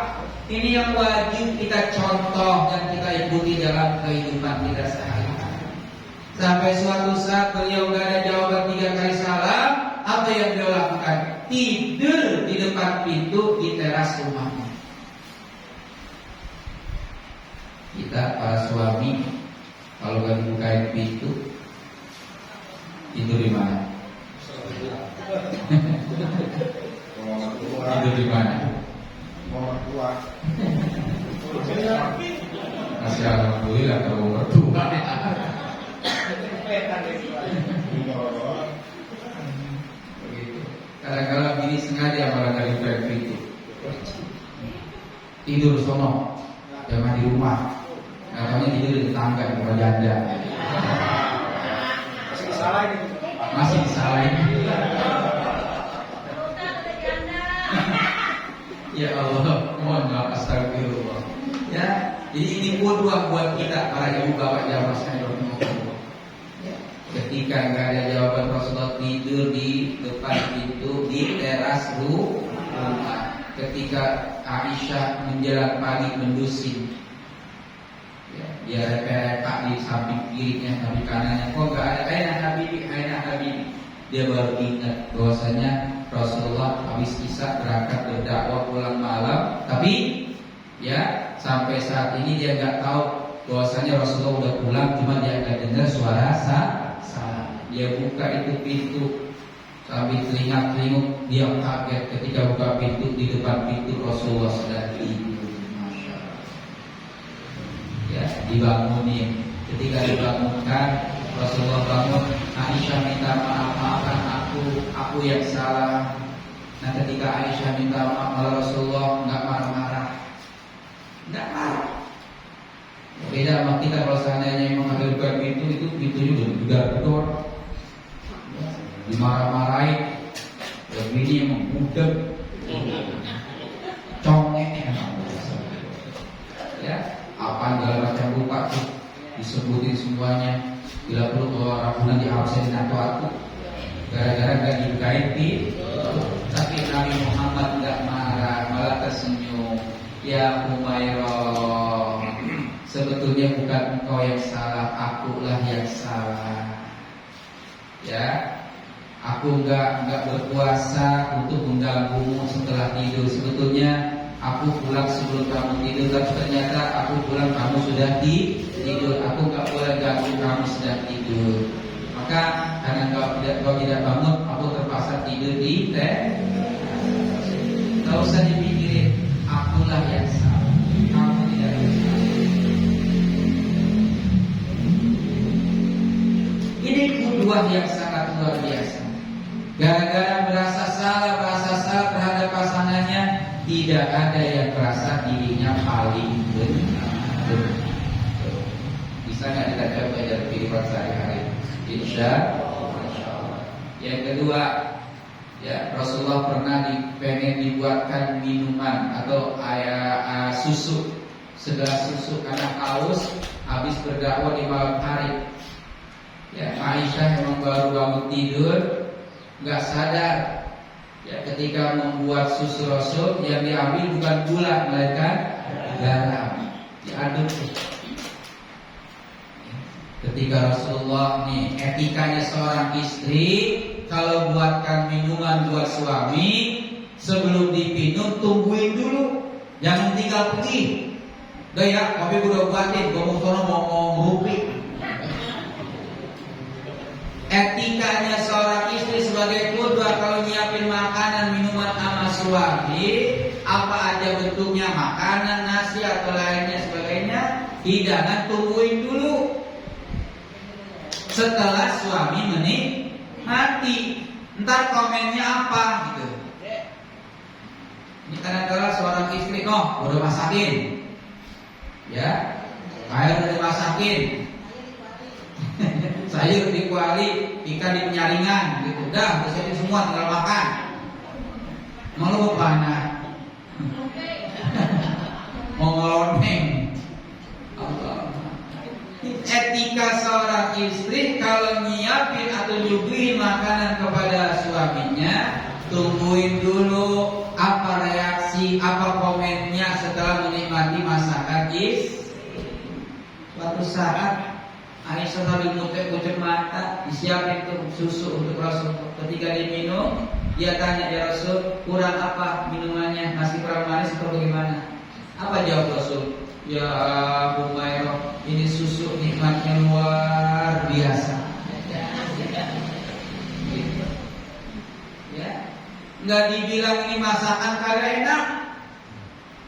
Ini yang wajib kita contoh dan kita ikuti dalam kehidupan kita sehari-hari. Sampai suatu saat beliau gak ada jawaban 3 kali salam, apa yang beliau lakukan? Tidur di depan pintu di teras rumahnya. Kita para suami kalau gak dibukain pintu, tidur di mana? Tidur di mana? Masih alhamdulillah kalau berdua. Kadang-kadang bini sengaja malah dari pintu. Tidur sono, jangan di rumah. Katanya tidur di tangga di rumah janda. Masih disalahin. Ya Allah, mohon maaf, astagfirullah. Ya, jadi ini qudwah buat kita para ibu bapak jamaah sekalian. Ketika nggak ada jawaban, Rasulullah tidur di depan pintu di teras rumah. Ketika Aisyah menjelang pagi mendusing, ya, dia repa-repa di samping kirinya, samping kanannya, kok nggak ada? Aina Habibi. Dia baru ingat bahwasanya Rasulullah habis isya berangkat berdakwah pulang malam, tapi ya sampai saat ini dia nggak tahu bahwasanya Rasulullah udah pulang, cuma dia nggak dengar suara salam. Dia buka itu pintu sambil telinga-telinguk, dia kaget ketika buka pintu, di depan pintu Rasulullah sedang tidur. Masya Allah. Ya, dibangunin. Ketika dibangunkan, Rasulullah bangun. Aisyah minta maafkan aku yang salah. Nah, ketika Aisyah minta maaf, malah Rasulullah nggak marah-marah, nggak marah. Beda sama kita kalau seandainya mengambilkan pintu itu pintunya udah gedor, dimarah-marahin, dan ini yang membudek, congek, ya, apa segala macam lupa tuh disebutin semuanya. Bila perlu kalau ragunan di absen atau aku gara-gara gak dibukain pintu. Tapi Nabi Muhammad gak marah, malah tersenyum. Ya Humairah, sebetulnya bukan engkau yang salah, akulah yang salah. Ya, aku enggak berpuasa untuk mengganggumu setelah tidur. Sebetulnya aku pulang sebelum kamu tidur, tapi ternyata aku pulang kamu sudah tidur. Aku enggak boleh ganggu kamu sedang tidur. Maka karena kau tidak bangun, aku terpaksa tidur di teras. Enggak usah dipikirin, akulah yang salah, kamu tidak bersalah. Ini qudwah yang sangat luar biasa. Gara-gara merasa salah terhadap pasangannya, tidak ada yang merasa dirinya paling benar. Bisa nggak kita coba dari kehidupan sehari-hari? Insya Allah. Yang kedua, ya Rasulullah pernah pengen dibuatkan minuman atau susu segelas susu karena haus habis berdakwah di malam hari. Ya, Aisyah memang baru bangun tidur, nggak sadar. Ya, ketika membuat susu Rasul yang diambil bukan gula melainkan garam, diaduk. Ketika Rasulullah nih, etikanya seorang istri, kalau buatkan minuman buat suami, sebelum dipinum tungguin dulu, jangan tinggal pergi. Udah ya, kopi gue udah buatin, gue mau sono mau ngopi. Etikanya seorang istri sebagai qudwah kalau nyiapin makanan minuman sama suami, apa aja bentuknya, makanan, nasi atau lainnya sebagainya, hidangan tungguin dulu. Setelah suami menikmati, ntar komennya apa gitu. Ini kadang-kadang seorang istri, oh udah masakin, ya, air udah dimasakin, sayur di kuali, ikan di penyaringan, gitu. Udah siapin semua, tinggal makan. Mau lu mana? Mau ngeloneng? Etika seorang istri kalau nyiapin atau nyuguhin makanan kepada suaminya, tungguin dulu apa reaksi, apa komennya setelah menikmati masakan istri. Suatu saat Aisyah sambil ngucek-ngucek mata, disiapin tuh susu untuk Rasul. Ketika diminum, dia tanya, ya Rasul, kurang apa minumannya? Masih kurang manis atau bagaimana? Apa jawab Rasul? Ya Humairah, ini susu nikmatnya luar biasa. Gitu. Ya, nggak dibilang ini masakan kagak enak,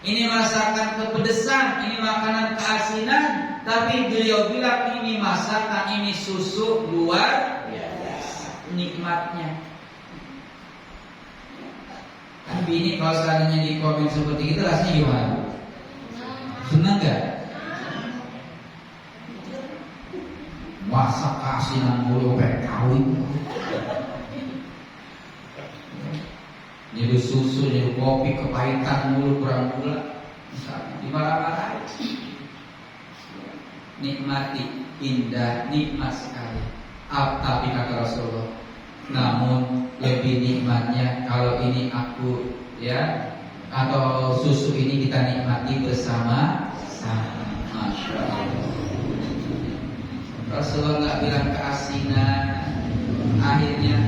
ini masakan kepedesan, ini makanan keasinan, tapi beliau bilang ini masakan, ini susu luar biasa nikmatnya. Kan bini kalau seandainya di komen seperti itu rasanya gimana? Senang gak? Masa kasinan mulu pengen kawin. Nyeduh susu, nyeduh kopi, kepahitan mulu, kurang gula, misalnya dimarah-marahin. Nikmati, indah, nikmat sekali. Tapi kata Rasulullah, namun lebih nikmatnya kalau ini aku, ya, atau susu ini kita nikmati bersama-sama. Masya Allah. Rasulullah nggak bilang keasinan. Akhirnya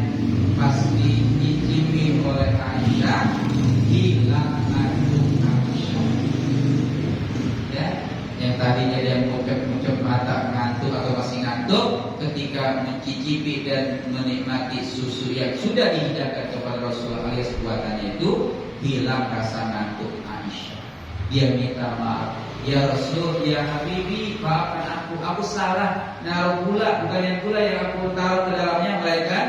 pas dicicipi oleh Aisyah, hilang ngantuk Aisyah. Ya, yang tadinya dia ngucap mata ngantuk atau masih ngantuk, ketika mencicipi dan menikmati susu yang sudah dihidangkan kepada Rasulullah alias buatannya itu, hilang rasa ngantuk Aisyah. Dia minta maaf, ya Rasul, ya Habibi, maafkan aku salah naruh gula, bukan yang gula yang aku taruh ke dalamnya melainkan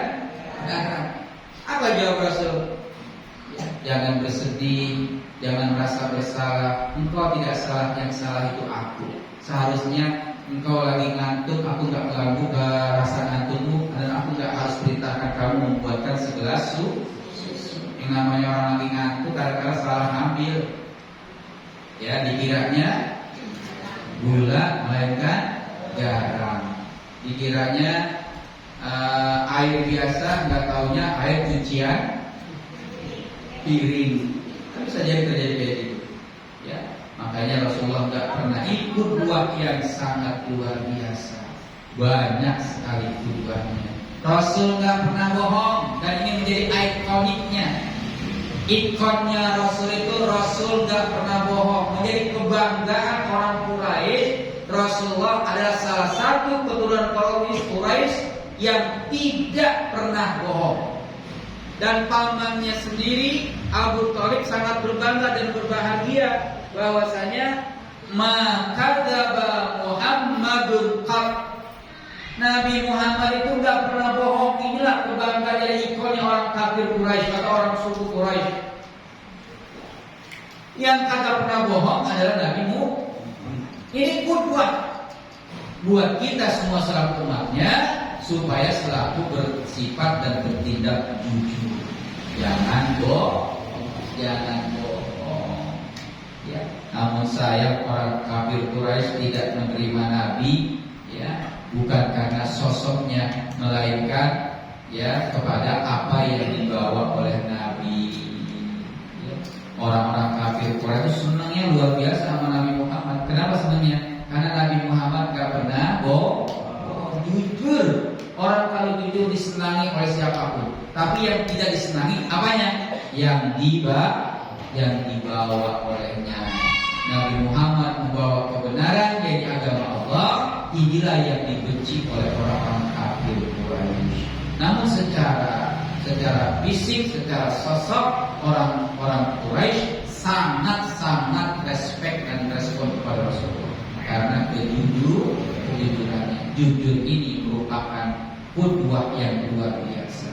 garam. Apa jawab Rasul? Ya, jangan bersedih, jangan merasa bersalah. Engkau tidak salah, yang salah itu aku. Seharusnya engkau lagi ngantuk, aku nggak mengganggu rasa ngantukmu, dan aku nggak harus perintahkan kamu membuatkan segelas susu. Yang namanya orang lagi ngantuk kadang-kadang salah ngambil. Ya, dikiranya gula melainkan garam. Dikiranya air biasa, nggak taunya air cucian piring. Kan bisa jadi terjadi kayak gitu. Ya, makanya Rasulullah nggak pernah ikut buah yang sangat luar biasa. Banyak sekali buahnya. Rasul nggak pernah bohong, dan ini menjadi ikoniknya. Ikonnya Rasul itu, Rasul gak pernah bohong. Menjadi kebanggaan orang Quraisy. Rasulullah adalah salah satu keturunan Quraisy yang tidak pernah bohong. Dan pamannya sendiri Abu Thalib sangat berbangga dan berbahagia bahwasanya makadzaba Muhammadun qat. Nabi Muhammad itu gak pernah bohong. Inilah kebanggaan dari ikonnya orang kafir Quraisy atau orang suku Quraisy. Yang kagak pernah bohong adalah Nabi Muhammad. Ini qudwah buat kita semua selaku umatnya, supaya selalu bersifat dan bertindak jujur. Jangan bohong, jangan bohong. Ya, namun sayang orang kafir Quraisy tidak menerima Nabi, ya, bukan karena sosoknya, melainkan ya kepada apa yang dibawa oleh Nabi. Ya. Orang-orang kafir Quraisy senangnya luar biasa sama Nabi Muhammad. Kenapa senangnya? Karena Nabi Muhammad gak pernah bohong, jujur. Orang kalau jujur disenangi oleh siapapun. Tapi yang tidak disenangi apanya? Yang dibawa olehnya. Nabi Muhammad membawa kebenaran, jadi agama Allah. Inilah yang dibenci oleh orang-orang kafir Quraisy. Namun secara fisik, secara sosok, orang-orang Quraisy sangat respect dan respon kepada Rasulullah karena kejujurannya. Jujur ini merupakan qudwah yang luar biasa.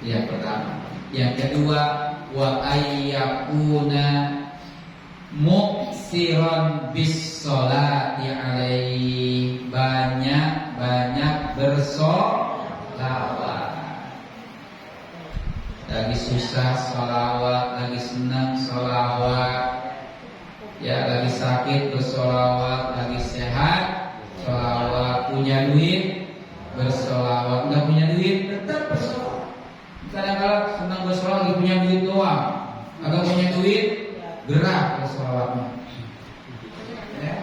Yang pertama. Yang kedua, wa ayyakuna muksiran bis sholati alaihi, banyak bersolawat. Lagi susah solawat, lagi senang solawat, ya lagi sakit bersolawat, lagi sehat solawat, punya duit bersolawat, nggak punya duit tetap bersolawat. Kadang-kadang senang bersolawat lagi punya duit doang, agak punya duit gerak bersolawatnya. Ya.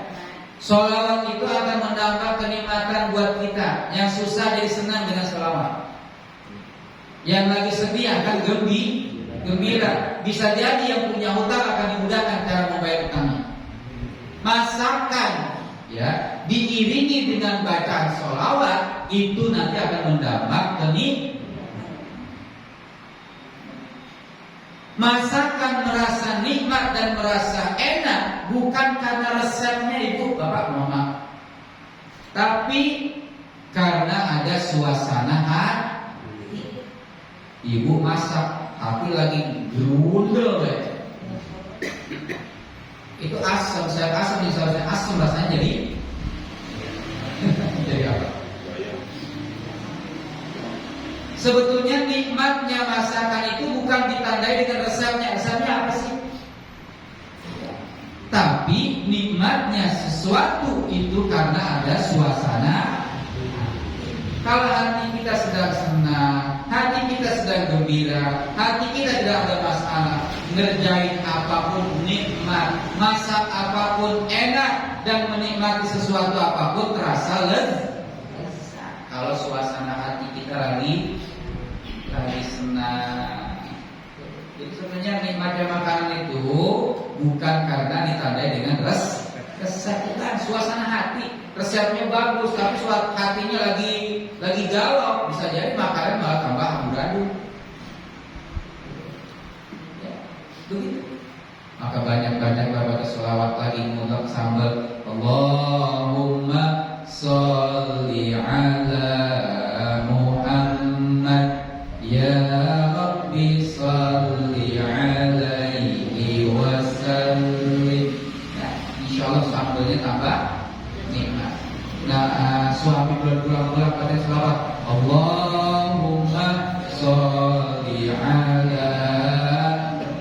Solawat itu akan menambah kenikmatan buat kita. Yang susah jadi senang dengan solawat. Yang lagi sedih akan gembira. Bisa jadi yang punya hutang akan dimudahkan cara membayar hutangnya. Masakan ya diiringi dengan bacaan solawat itu nanti akan menambah kenikmatan. Masakan merasa nikmat dan merasa enak bukan karena resepnya ibu bapak mama, tapi karena ada suasana hati. Ibu masak tapi lagi gerundel deh. Itu asam, saya asam misalnya asam rasanya jadi apa? Sebetulnya nikmatnya masakan itu bukan ditandai dengan resepnya. Resepnya apa sih? Tapi nikmatnya sesuatu itu karena ada suasana. Kalau hati kita sedang senang, hati kita sedang gembira, hati kita tidak ada masalah, ngerjain apapun nikmat, masak apapun enak, dan menikmati sesuatu apapun terasa lezat. Kalau suasana hati kita lagi senang. Jadi sebenarnya nikmatnya makanan itu bukan karena ditandai dengan resep, bukan suasana hati. Resepnya bagus, tapi suatu hatinya lagi galau, bisa jadi makanan malah tambah amburadul. Ya, begitu. Maka banyak-banyak baca selawat lagi mengundang sambal. Allahumma sholli ala Muhammad. Ya Rabbi salli alaihi wasallim. Nah, insyaallah sambelnya tambah nikmat. Nah, suami berulang-ulang pada selawat. Allahumma sholli ala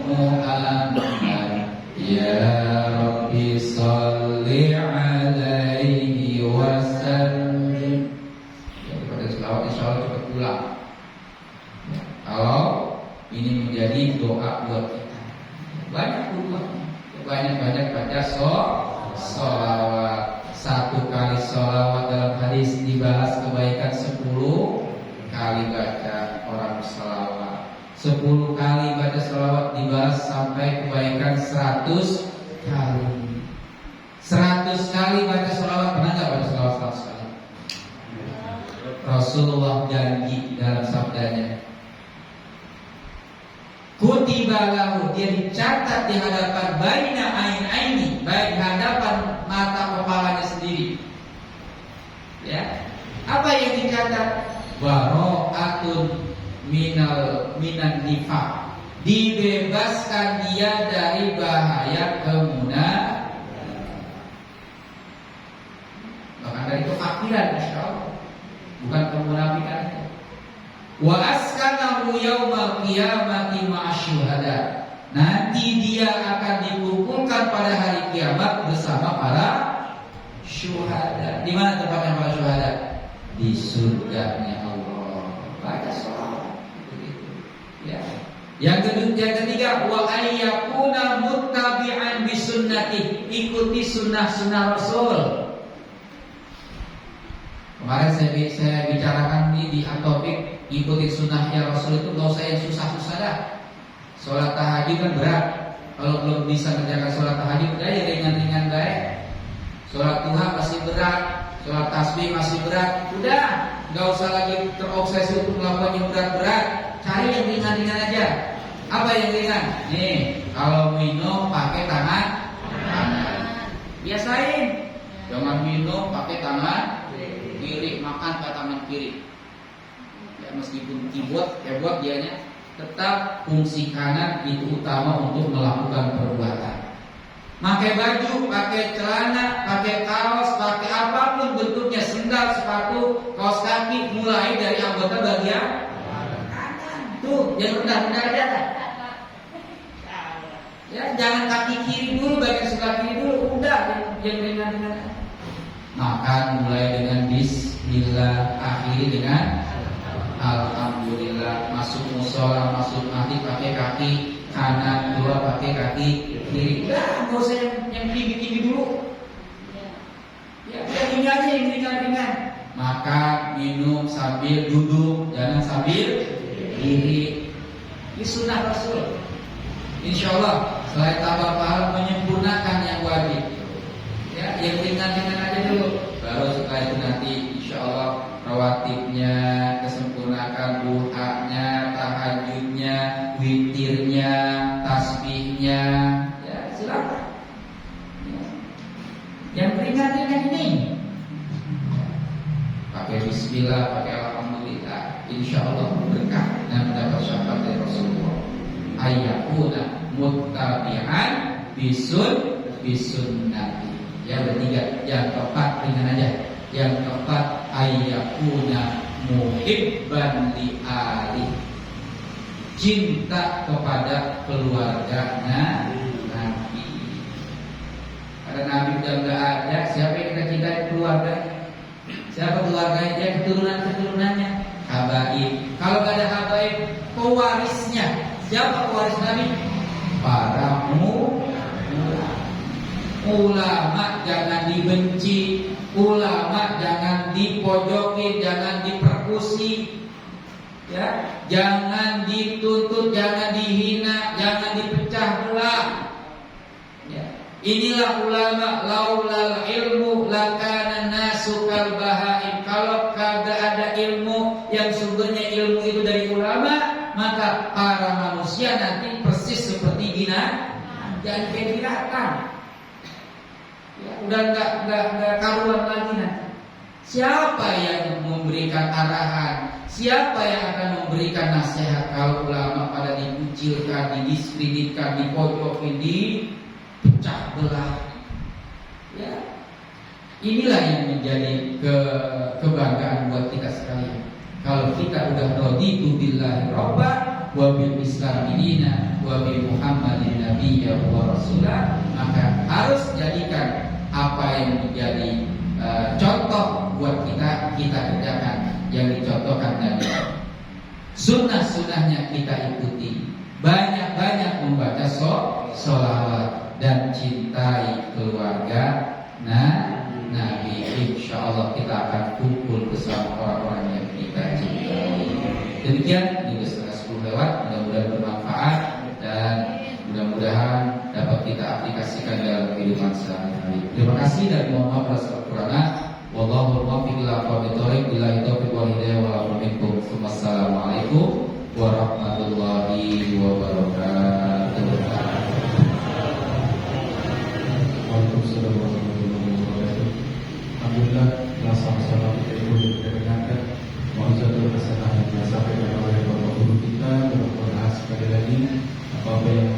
Muhammad. Ya Rabbi salli alaihi wasallim. Jadi pada selawat insyaallah cepat pulang. Kalau ini menjadi doa buat kita, banyak baca sholawat. 1 kali sholawat dalam hadis dibahas kebaikan 10 kali baca orang sholawat. 10 kali baca sholawat dibahas sampai kebaikan 100 kali. 100 kali baca sholawat, pernah nggak baca sholawat 100 kali? Rasulullah janji dalam sabdanya, kutiba lahu, dia dicatat di hadapan baina aini, baik hadapan mata kepalanya sendiri. Ya. Apa yang dicatat? Bara'atun minan nifaq. Dibebaskan dia dari bahaya kemunafikan. Bahkan dari kefakiran insyaallah. Bukan kemunafikan. Wa askanahu yaumal qiyamati ma'asyuhada. nanti dia akan dikumpulkan pada hari kiamat bersama para syuhada. Di mana tempatnya para syuhada? Di surganya Allah. Baca sholat. Ya. Yang ketiga, wa ayyakuna muttabi'an bisunnati, ikuti sunnah Rasul. Kemarin saya bicarakan di topik ikuti sunnahnya Rasul itu gak usah yang susah-susah dah. Sholat tahajud kan berat. Kalau belum bisa kerjakan sholat tahajud, udah ya ringan-ringan baik. Sholat duha masih berat, sholat tasbih masih berat, udah gak usah lagi terobsesi untuk melakukan yang berat-berat. Cari yang ringan-ringan aja. Apa yang ringan? Nih, kalau minum pakai tangan kanan. Biasain. Jangan minum pakai tangan kiri, makan pakai tangan kiri. Ya, meskipun keyboard dianya, tetap fungsi kanan itu utama untuk melakukan perbuatan. Pakai baju, pakai celana, pakai kaos, pakai apapun bentuknya, sendal, sepatu, kaos kaki, mulai dari anggota bagian kanan. Tuh, yang rendah-rendah aja. Ya, jangan kaki kiri dulu, bagian sebelah kiri dulu, udah yang ringan-ringan. Makan mulai dengan bismillah, akhiri dengan alhamdulillah. Masuk musola, masuk mati pakai kaki kanan, dua pakai kaki kiri. Udah, nggak usah yang tinggi-tinggi dulu. Ya, ini aja yang ringan-ringan. Makan, minum sambil duduk, jangan sambil diri. Ini sunnah Rasul. Insya Allah selain tambah pahala menyempurnakan yang wajib. Ya, yang ringan-ringan aja dulu. Baru setelah itu nanti insya Allah rawatibnya kesempurnakan, duhanya, tahajudnya, witirnya, tasbihnya. Ya, silakan. Ya. Yang ringan-ringan ini pakai bismillah, pakai alhamdulillah, insya Allah berkah dan mendapat syafaat dari Rasulullah. Ayyakuna muttabi'an bisunnati. Yang ketiga, yang keempat ringan aja. Yang keempat, ayyakuna muhibban li ali, cinta kepada keluarga Nabi. Karena Nabi udah nggak ada, siapa yang kita cintai keluarga? Siapa keluarganya? Dia keturunan-keturunannya. Habaib. Kalau nggak ada habaib, pewarisnya. Siapa pewaris Nabi? Para ulama jangan dibenci, ulama jangan dipojokin, jangan dipersekusi, ya, jangan dituntut, jangan dihina, jangan dipecah belah. Ya. Inilah ulama, laulal ilmu lakana nasu kal bahaim. Kalau kagak ada ilmu yang sumbernya ilmu itu dari ulama, maka para manusia nanti persis seperti binatang, jadi kayak binatang. Ya, udah nggak karuan lagi nanti. Siapa yang memberikan arahan? Siapa yang akan memberikan nasihat kalau ulama pada dikucilkan, didiskreditkan, dipojokin, dipecah belah? Ya, inilah yang menjadi kebanggaan buat kita sekalian. Kalau kita udah raditu billahi rabban wa bil islam dinina wa bi Muhammadin nabiyya wa rasulah, maka harus jadikan apa yang menjadi contoh buat kita kerjakan, yang dicontohkan Nabi. Sunnah-sunnahnya kita ikuti, banyak-banyak membaca sholawat dan cintai keluarga Nabi. Insya Allah kita akan kumpul bersama orang-orang yang kita cintai. Demikian, juga setengah 10 lewat. Mudah-mudahan bermanfaat dan mudah-mudahan dapat kita aplikasikan dalam kehidupan sehari-hari. Terima kasih dan mohon maaf atas kekurangan. Wallahu muwaffiq ila aqwamit thoriq. Billahi taufiq wal hidayah wa minkum. Wassalamualaikum warahmatullahi wabarakatuh. Waalaikumsalam warahmatullahi wabarakatuh. Alhamdulillah, sama-sama kita ikut mendengarkan mau'izatul hasanah yang disampaikan oleh Bapak Guru kita. Mudah-mudahan sekali lagi apa yang